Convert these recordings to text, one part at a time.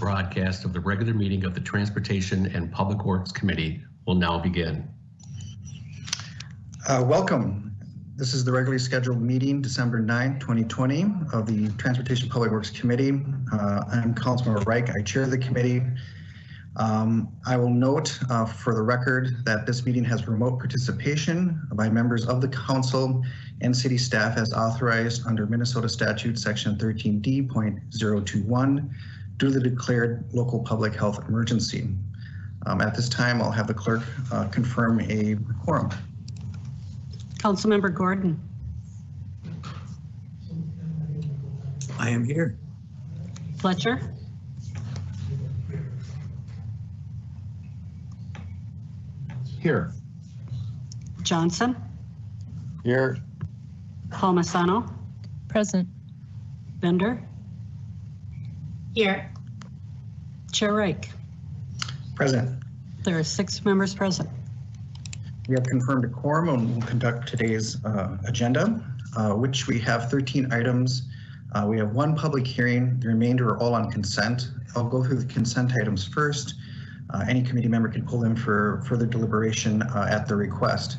broadcast of the regular meeting of the Transportation and Public Works Committee will now begin. Welcome. This is the regularly scheduled meeting, December 9th, 2020 of the Transportation Public Works Committee. I'm Councilmember Reich. I chair the committee. I will note for the record that this meeting has remote participation by members of the council and city staff as authorized under Minnesota statute section 13D.021 due to the declared local public health emergency. At this time, I'll have the clerk confirm a quorum. Councilmember Gordon. I am here. Fletcher. Here. Johnson. Here. Palmisano. Present. Bender. Here. Chair Reich. Present. There are 6 members present. We have confirmed a quorum and we'll conduct today's agenda, which we have 13 items. We have 1 public hearing. The remainder are all on consent. I'll go through the consent items first. Any committee member can pull them for further deliberation at their request.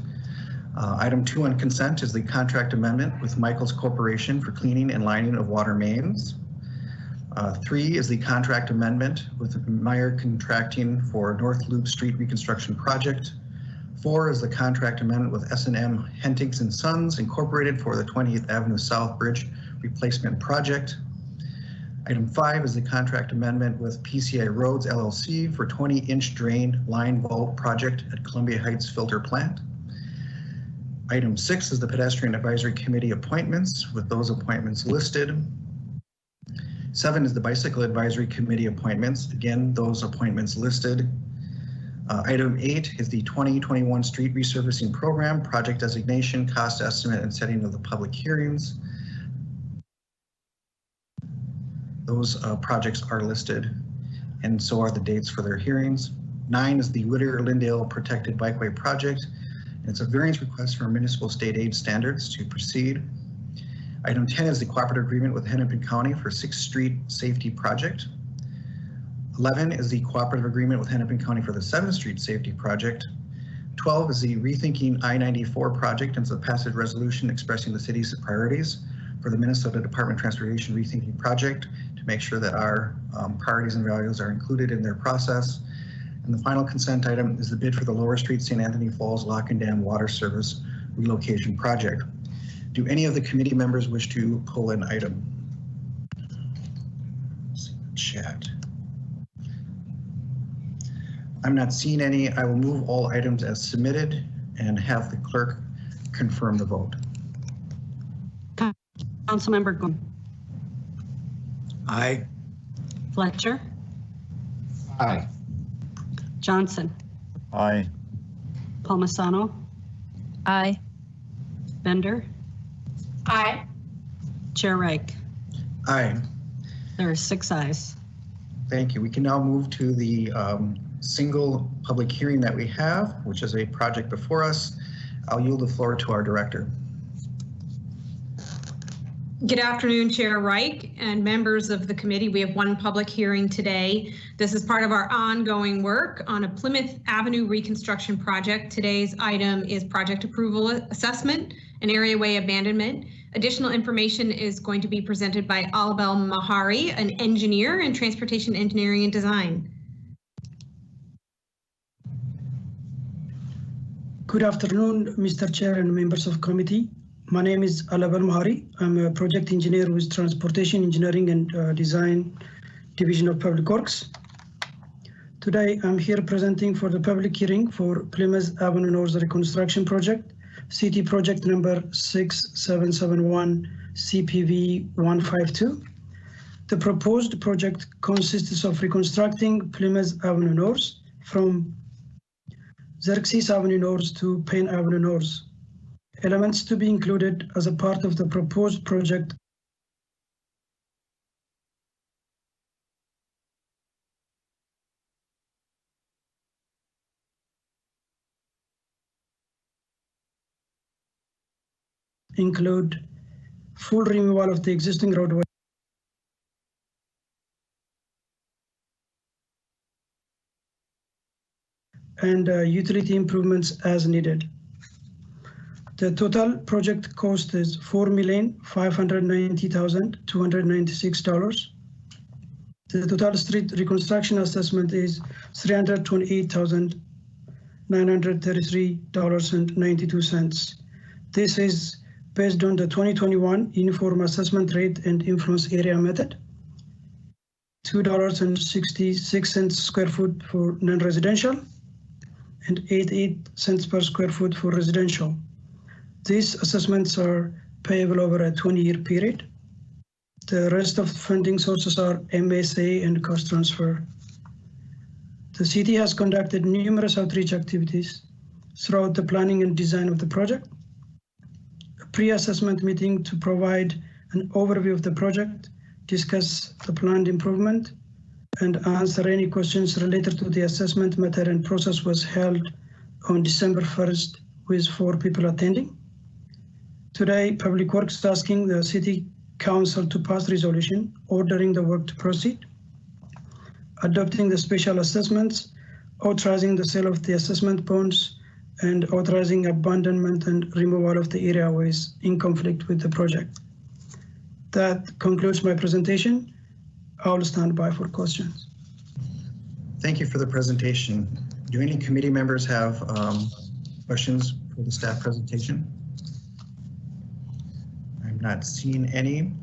Item 2 on consent is the contract amendment with Michaels Corporation for cleaning and lining of water mains. 3 is the contract amendment with Meyer Contracting for North Loop Street Reconstruction Project. 4 is the contract amendment with S&M Hentings & Sons Incorporated for the 20th Avenue South Bridge Replacement Project. Item 5 is the contract amendment with PCI Roads LLC for 20-inch drain line vault project at Columbia Heights Filter Plant. Item 6 is the Pedestrian Advisory Committee appointments with those appointments listed. 7 is the Bicycle Advisory Committee appointments. Again, those appointments listed. Item 8 is the 2021 Street Resurfacing Program, project designation, cost estimate, and setting of the public hearings. Those projects are listed, and so are the dates for their hearings. 9 is the Whittier-Lyndale Protected Bikeway Project. It's a variance request for municipal state aid standards to proceed. Item 10 is the cooperative agreement with Hennepin County for 6th Street Safety Project. 11 is the cooperative agreement with Hennepin County for the 7th Street Safety Project. 12 is the Rethinking I-94 project, and it's a passive resolution expressing the city's priorities for the Minnesota Department of Transportation Rethinking project to make sure that our priorities and values are included in their process. And the final consent item is the bid for the Lower Street St. Anthony Falls Lock and Dam Water Service Relocation Project. Do any of the committee members wish to pull an item? Let's see the chat. I'm not seeing any. I will move all items as submitted and have the clerk confirm the vote. Councilmember Gordon. Aye. Fletcher. Aye. Johnson. Aye. Palmisano. Aye. Bender. Aye. Chair Reich. Aye. There are 6 ayes. Thank you. We can now move to the single public hearing that we have, which is a project before us. I'll yield the floor to our director. Good afternoon, Chair Reich and members of the committee. We have 1 public hearing today. This is part of our ongoing work on a Plymouth Avenue reconstruction project. Today's item is project approval assessment and areaway abandonment. Additional information is going to be presented by Alabel Mahari, an engineer in transportation engineering and design. Good afternoon, Mr. Chair and members of committee. My name is Alabel Mahari. I'm a project engineer with Transportation Engineering and Design Division of Public Works. Today, I'm here presenting for the public hearing for Plymouth Avenue North Reconstruction Project, CT project number 6771 CPV 152. The proposed project consists of reconstructing Plymouth Avenue North from Xerxes Avenue North to Payne Avenue North. Elements to be included as a part of the proposed project include full removal of the existing roadway, and utility improvements as needed. The total project cost is $4,590,296. The total street reconstruction assessment is $328,933.92. This is based on the 2021 Uniform Assessment Rate and Influence Area Method, $2.66 square foot for non-residential, and 88 cents per square foot for residential. These assessments are payable over a 20-year period. The rest of the funding sources are MSA and cost transfer. The city has conducted numerous outreach activities throughout the planning and design of the project. A pre-assessment meeting to provide an overview of the project, discuss the planned improvement, and answer any questions related to the assessment method and process was held on December 1st with 4 people attending. Today, Public Works is asking the City Council to pass resolution ordering the work to proceed, adopting the special assessments, authorizing the sale of the assessment bonds, and authorizing abandonment and removal of the area waste in conflict with the project. That concludes my presentation. I'll stand by for questions. Thank you for the presentation. Do any committee members have questions for the staff presentation? I'm not seeing any.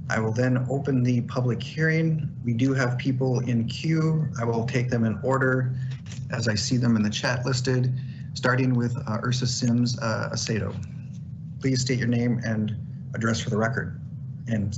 I will then open the public hearing. We do have people in queue. I will take them in order as I see them in the chat listed, starting with Ursa Sims Aceto. Please state your name and address for the record. And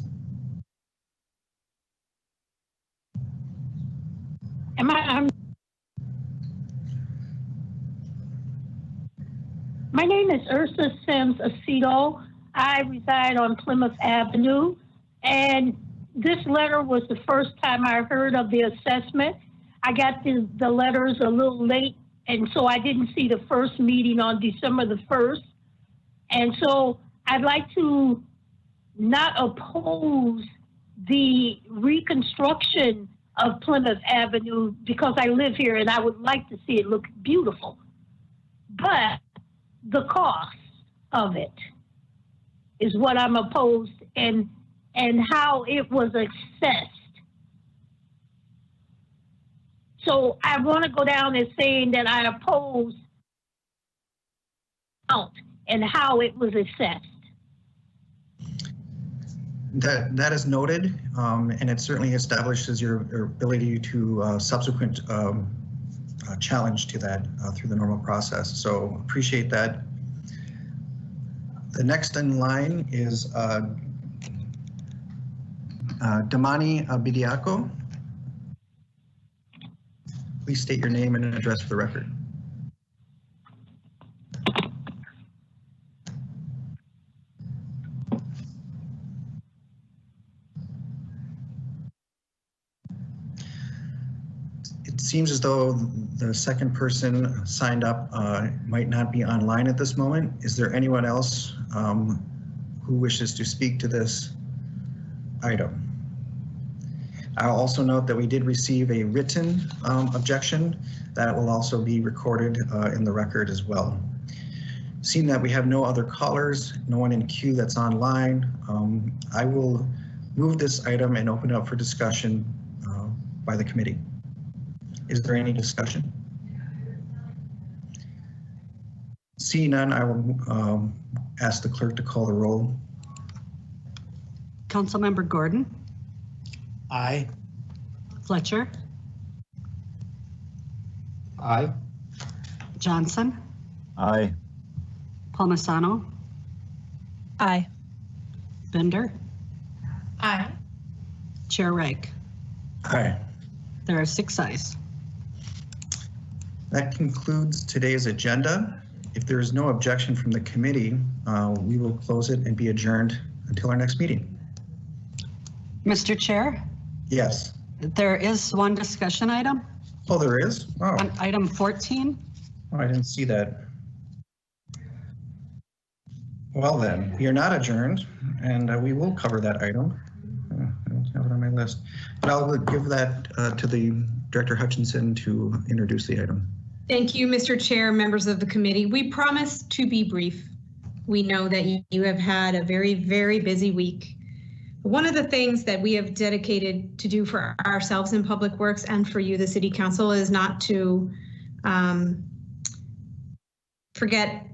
My name is Ursa Sims Aceto. I reside on Plymouth Avenue, and this letter was the first time I heard of the assessment. I got the letters a little late, and so I didn't see the first meeting on December the 1st. And so I'd like to not oppose the reconstruction of Plymouth Avenue because I live here and I would like to see it look beautiful. But the cost of it is what I'm opposed, and how it was assessed. So I want to go down as saying that I oppose and how it was assessed. that is noted, and it certainly establishes your ability to subsequent challenge to that through the normal process. So appreciate that. The next in line is Damani Bidiako. Please state your name and address for the record. It seems as though the second person signed up might not be online at this moment. Is there anyone else who wishes to speak to this item? I'll also note that we did receive a written objection that will also be recorded in the record as well. Seeing that we have no other callers, no one in queue that's online, I will move this item and open it up for discussion by the committee. Is there any discussion? Seeing none, I will ask the clerk to call the roll. Councilmember Gordon, Aye. Fletcher, Aye. Johnson, Aye. Palmisano, Aye. Bender, Aye. Chair Reich. Aye. There are 6 ayes. That concludes today's agenda. If there is no objection from the committee, we will close it and be adjourned until our next meeting. Mr. Chair, Yes. there is one discussion item Oh, there is? Oh, on item 14. I didn't see that. Well then, we are not adjourned, and we will cover that item. I don't have it on my list, but I'll give that to the Director Hutchinson to introduce the item. Thank you, Mr. Chair, members of the committee. We promise to be brief. We know that you have had a very, very busy week. One of the things that we have dedicated to do for ourselves in Public Works and for you, the City Council, is not to forget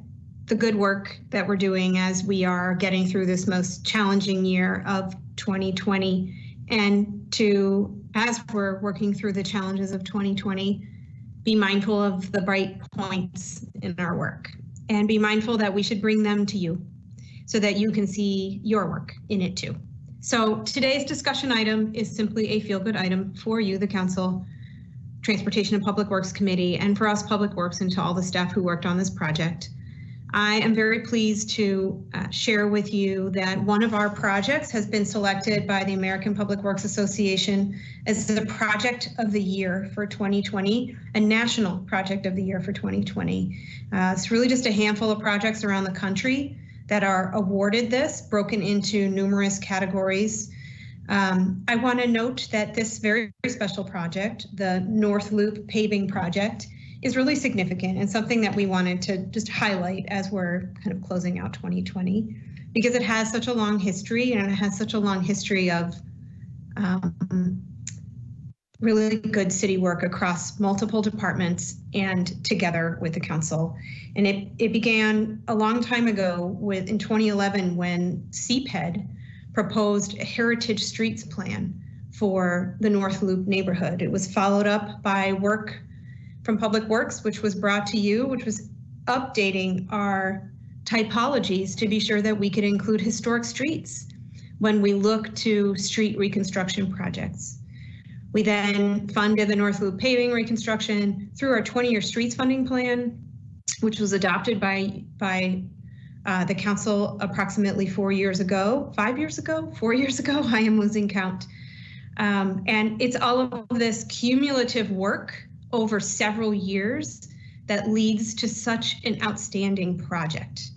the good work that we're doing as we are getting through this most challenging year of 2020, and to, as we're working through the challenges of 2020, be mindful of the bright points in our work and be mindful that we should bring them to you so that you can see your work in it too. So today's discussion item is simply a feel-good item for you, the Council, Transportation and Public Works Committee, and for us, Public Works, and to all the staff who worked on this project. I am very pleased to share with you that one of our projects has been selected by the American Public Works Association as the Project of the Year for 2020, a National Project of the Year for 2020. It's really just a handful of projects around the country that are awarded this, broken into numerous categories. I want to note that this very, very special project, the North Loop Paving Project, is really significant and something that we wanted to just highlight as we're kind of closing out 2020, because it has such a long history, and it has such a long history of really good city work across multiple departments and together with the council. And it began a long time ago in 2011 when CPED proposed a Heritage Streets plan for the North Loop neighborhood. It was followed up by work from Public Works, which was brought to you, which was updating our typologies to be sure that we could include historic streets when we look to street reconstruction projects. We then funded the North Loop paving reconstruction through our 20-year streets funding plan, which was adopted by the council approximately 4 years ago, 5 years ago, 4 years ago, I am losing count. And it's all of this cumulative work over several years that leads to such an outstanding project.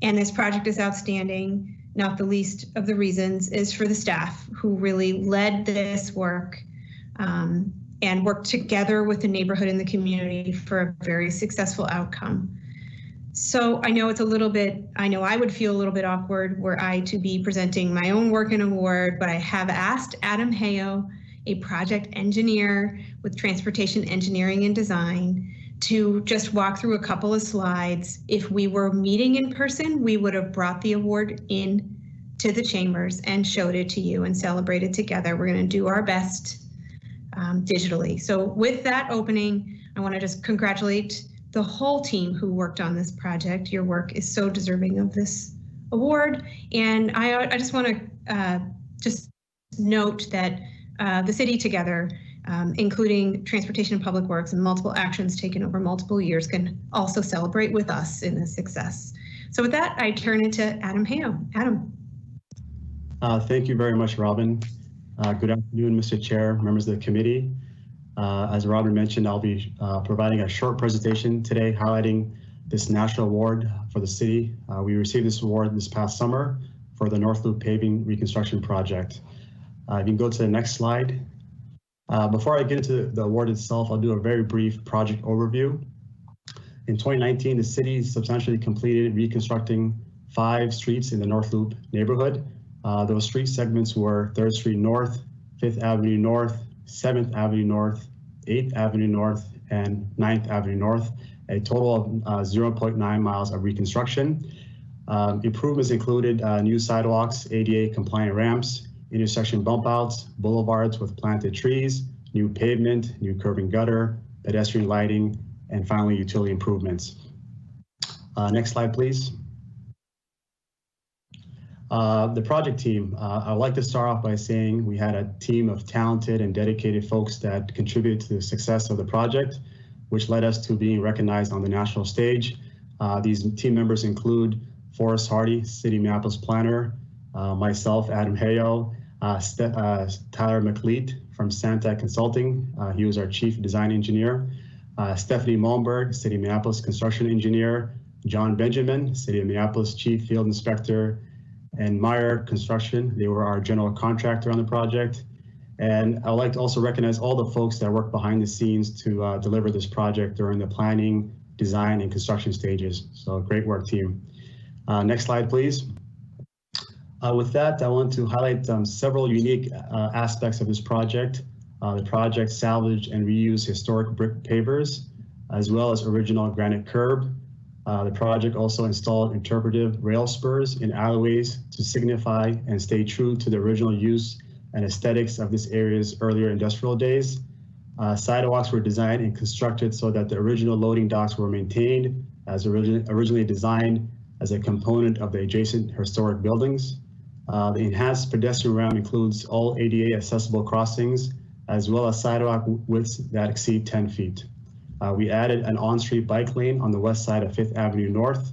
And this project is outstanding, not the least of the reasons is for the staff who really led this work and worked together with the neighborhood and the community for a very successful outcome. So I know it's a little bit, I know I would feel a little bit awkward were I to be presenting my own work and award, but I have asked Adam Hayo, a project engineer with Transportation Engineering and Design, to just walk through a couple of slides. If we were meeting in person, we would have brought the award in to the chambers and showed it to you and celebrated together. We're going to do our best digitally. So with that opening, I want to just congratulate the whole team who worked on this project. Your work is so deserving of this award. And I just want to just note that the city together, including Transportation and Public Works and multiple actions taken over multiple years, can also celebrate with us in this success. So with that, I turn it to Adam Hayo. Adam. Thank you very much, Robin. Good afternoon, Mr. Chair, members of the committee. As Robin mentioned, I'll be providing a short presentation today highlighting this national award for the city. We received this award this past summer for the North Loop Paving Reconstruction Project. You can go to the next slide. Before I get into the award itself, I'll do a very brief project overview. In 2019, the city substantially completed reconstructing 5 streets in the North Loop neighborhood. Those street segments were 3rd Street North, 5th Avenue North, 7th Avenue North, 8th Avenue North, and 9th Avenue North, a total of 0.9 miles of reconstruction. Improvements included new sidewalks, ADA compliant ramps, intersection bump outs, boulevards with planted trees, new pavement, new curb and gutter, pedestrian lighting, and finally utility improvements. Next slide, please. The project team, I would like to start off by saying we had a team of talented and dedicated folks that contributed to the success of the project, which led us to being recognized on the national stage. These team members include Forrest Hardy, City of Minneapolis planner, myself, Adam Hayo, Tyler McLeet from Santa Consulting. He was our chief design engineer. Stephanie Malmberg, City of Minneapolis construction engineer. John Benjamin, City of Minneapolis chief field inspector. And Meyer Construction, they were our general contractor on the project. And I would like to also recognize all the folks that work behind the scenes to deliver this project during the planning, design, and construction stages. So great work, team. Next slide, please. With that, I want to highlight several unique aspects of this project. The project salvaged and reused historic brick pavers, as well as original granite curb. The project also installed interpretive rail spurs in alleyways to signify and stay true to the original use and aesthetics of this area's earlier industrial days. Sidewalks were designed and constructed so that the original loading docks were maintained as originally designed as a component of the adjacent historic buildings. The enhanced pedestrian ramp includes all ADA accessible crossings, as well as sidewalk widths that exceed 10 feet. We added an on-street bike lane on the west side of 5th Avenue North.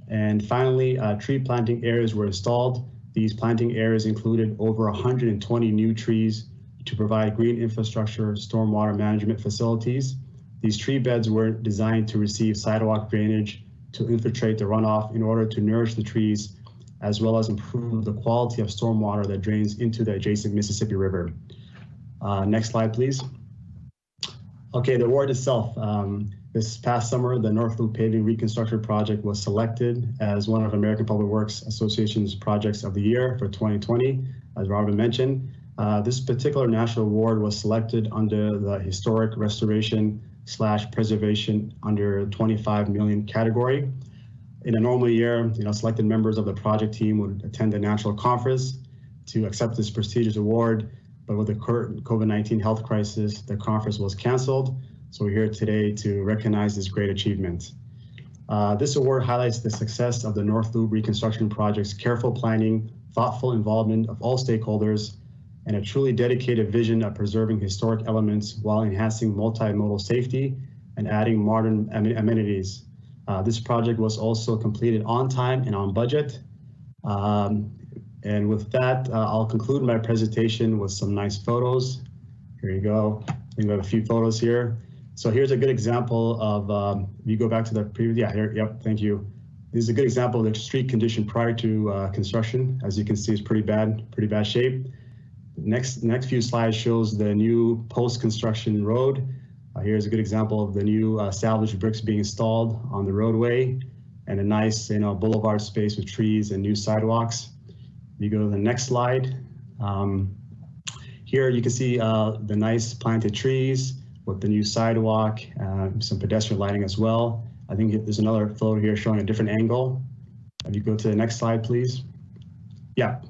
And finally, tree planting areas were installed. These planting areas included over 120 new trees to provide green infrastructure, stormwater management facilities. These tree beds were designed to receive sidewalk drainage to infiltrate the runoff in order to nourish the trees, as well as improve the quality of stormwater that drains into the adjacent Mississippi River. Next slide, please. Okay, the award itself. This past summer, the North Loop Paving Reconstruction Project was selected as one of American Public Works Association's Projects of the Year for 2020, as Robin mentioned. This particular national award was selected under the Historic Restoration / Preservation under 25 million category. In a normal year, selected members of the project team would attend the national conference to accept this prestigious award, but with the current COVID-19 health crisis, the conference was canceled. So we're here today to recognize this great achievement. This award highlights the success of the North Loop Reconstruction Project's careful planning, thoughtful involvement of all stakeholders, and a truly dedicated vision of preserving historic elements while enhancing multimodal safety and adding modern amenities. This project was also completed on time and on budget. And with that, I'll conclude my presentation with some nice photos. Here you go. I think we have a few photos here. So here's a good example of, if you go back to the previous, yeah, here, yep, thank you. This is a good example of the street condition prior to construction. As you can see, it's pretty bad shape. Next few slides shows the new post-construction road. Here's a good example of the new salvaged bricks being installed on the roadway, and a nice, boulevard space with trees and new sidewalks. You go to the next slide. Here you can see the nice planted trees with the new sidewalk, some pedestrian lighting as well. I think there's another photo here showing a different angle. If you go to the next slide, please. Yeah,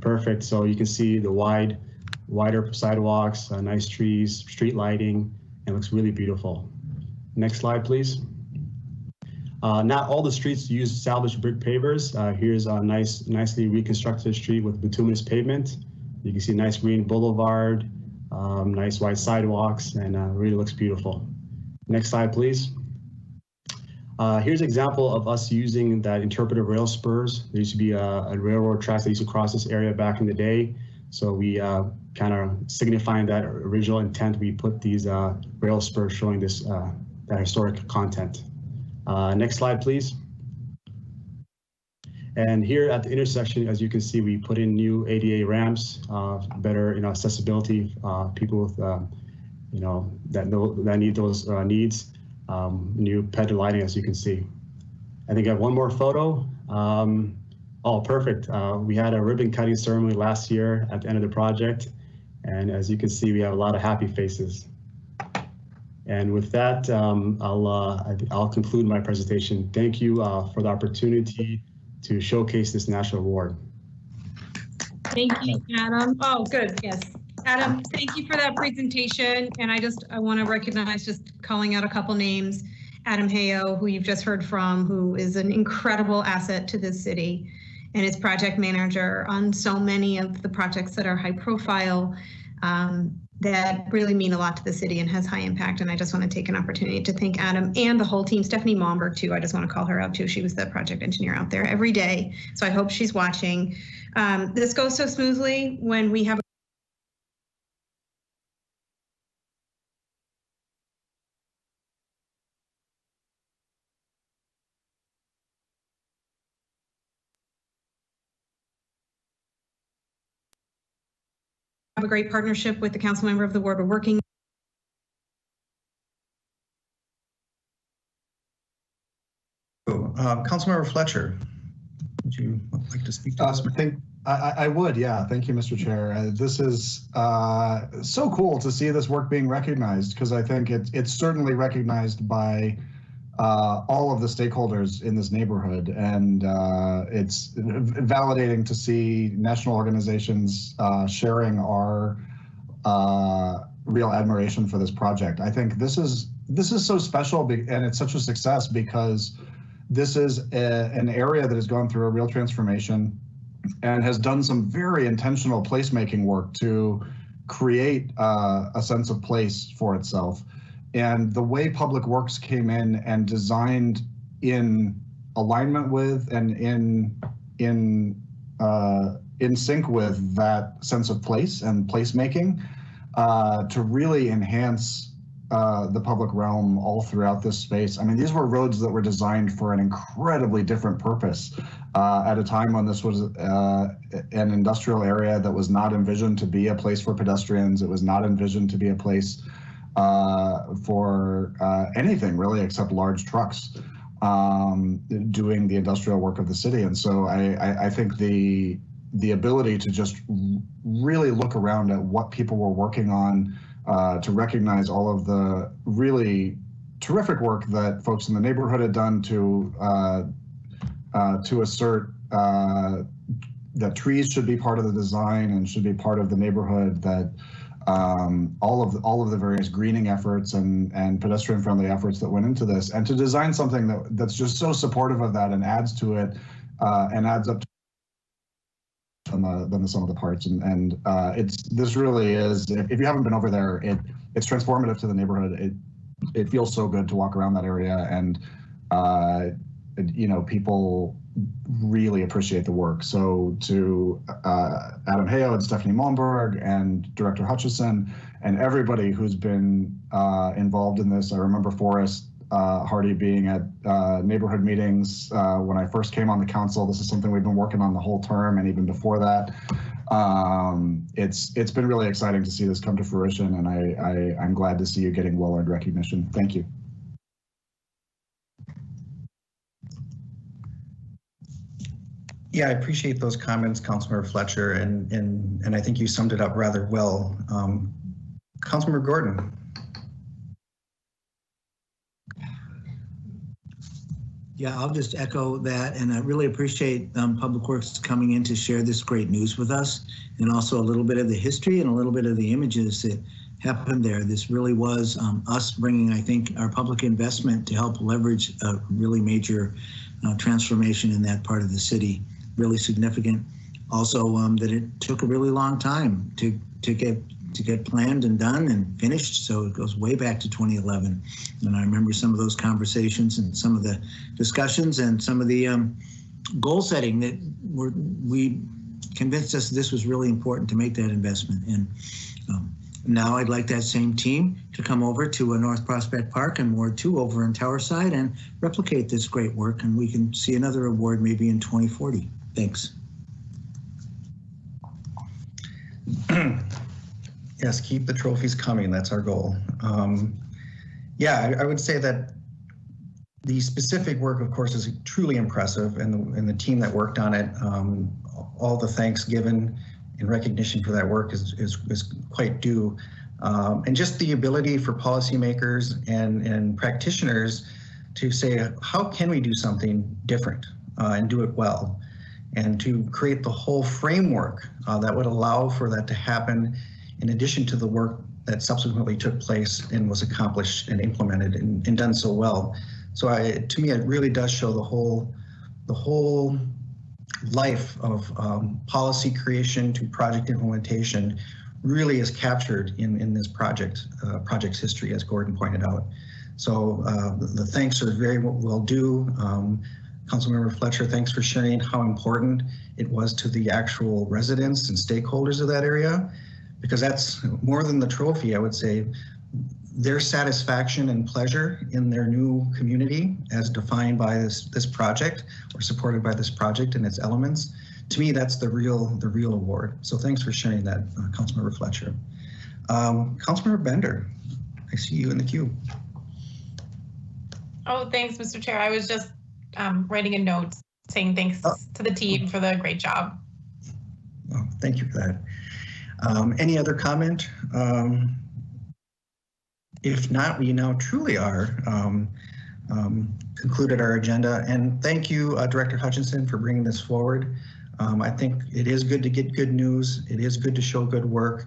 perfect. So you can see the wider sidewalks, nice trees, street lighting, and it looks really beautiful. Next slide, please. Not all the streets use salvaged brick pavers. Here's a nicely reconstructed street with bituminous pavement. You can see nice green boulevard, nice wide sidewalks, and really looks beautiful. Next slide, please. Here's an example of us using that interpretive rail spurs. There used to be a railroad tracks that used to cross this area back in the day. So we kind of signifying that original intent, we put these rail spurs showing this that historic content. Next slide, please. And here at the intersection, as you can see, we put in new ADA ramps, better accessibility, people with that need those needs, new pedal lighting, as you can see. I think I have one more photo. Oh, perfect. We had a ribbon cutting ceremony last year at the end of the project, and as you can see, we have a lot of happy faces. And with that, I'll conclude my presentation. Thank you for the opportunity to showcase this national award. Thank you, Adam. Oh, good, yes. Adam, thank you for that presentation. And I want to recognize, just calling out a couple names, Adam Hayo, who you've just heard from, who is an incredible asset to this city and is project manager on so many of the projects that are high profile. That really mean a lot to the city and has high impact. And I just want to take an opportunity to thank Adam and the whole team. Stephanie Momberg, too. I just want to call her out, too. She was the project engineer out there every day. So I hope she's watching. This goes so smoothly when we have a great partnership with the council member of the ward. We're working. Councilmember Fletcher, would you like to speak to this? I would, yeah. Thank you, Mr. Chair. This is so cool to see this work being recognized, because I think it's certainly recognized by all of the stakeholders in this neighborhood, and it's validating to see national organizations sharing our real admiration for this project. I think this is so special, and it's such a success because this is an area that has gone through a real transformation and has done some very intentional placemaking work to create a sense of place for itself. And the way Public Works came in and designed in alignment with and in sync with that sense of place and placemaking to really enhance the public realm all throughout this space. I mean, these were roads that were designed for an incredibly different purpose at a time when this was an industrial area that was not envisioned to be a place for pedestrians. It was not envisioned to be a place for anything really except large trucks doing the industrial work of the city. And so I think the ability to just really look around at what people were working on, to recognize all of the really terrific work that folks in the neighborhood had done to assert that trees should be part of the design and should be part of the neighborhood, that all of the various greening efforts and pedestrian-friendly efforts that went into this, and to design something that's just so supportive of that and adds to it and adds up to than the sum of the parts. And this really is, if you haven't been over there, it's transformative to the neighborhood. It feels so good to walk around that area, and people really appreciate the work. So to Adam Hayo and Stephanie Malmberg and Director Hutchison and everybody who's been involved in this. I remember Forrest Hardy being at neighborhood meetings when I first came on the council. This is something we've been working on the whole term, and even before that. It's been really exciting to see this come to fruition, and I'm glad to see you getting well-earned recognition. Thank you. Yeah, I appreciate those comments, Councilmember Fletcher, and I think you summed it up rather well. Councilmember Gordon. Yeah, I'll just echo that, and I really appreciate Public Works coming in to share this great news with us, and also a little bit of the history and a little bit of the images that happened there. This really was us bringing, I think, our public investment to help leverage a really major transformation in that part of the city. Really significant. Also, that it took a really long time to get planned and done and finished. So it goes way back to 2011. And I remember some of those conversations and some of the discussions and some of the goal setting that we convinced us this was really important to make that investment. And now I'd like that same team to come over to North Prospect Park and Ward 2 over in Towerside and replicate this great work. And we can see another award maybe in 2040. Thanks. Yes, keep the trophies coming. That's our goal. Yeah, I would say that the specific work, of course, is truly impressive, and the team that worked on it, all the thanks given in recognition for that work is quite due. And just the ability for policymakers and practitioners to say, how can we do something different and do it well? And to create the whole framework that would allow for that to happen, in addition to the work that subsequently took place and was accomplished and implemented and done so well. So to me, it really does show the whole life of policy creation to project implementation really is captured in this project's history, as Gordon pointed out. So the thanks are very well due. Councilmember Fletcher, thanks for sharing how important it was to the actual residents and stakeholders of that area, because that's more than the trophy. I would say their satisfaction and pleasure in their new community as defined by this project or supported by this project and its elements to me, that's the real award. So thanks for sharing that, Councilmember Fletcher. Councilmember Bender, I see you in the queue. Oh, thanks, Mr. Chair. I was just writing a note saying thanks to the team for the great job. Oh, thank you for that. Any other comment? If not, we now truly are concluded our agenda. And thank you, Director Hutchinson, for bringing this forward. I think it is good to get good news. It is good to show good work.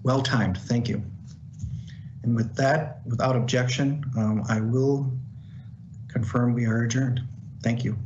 Well timed. Thank you. And with that, without objection, I will confirm we are adjourned. Thank you.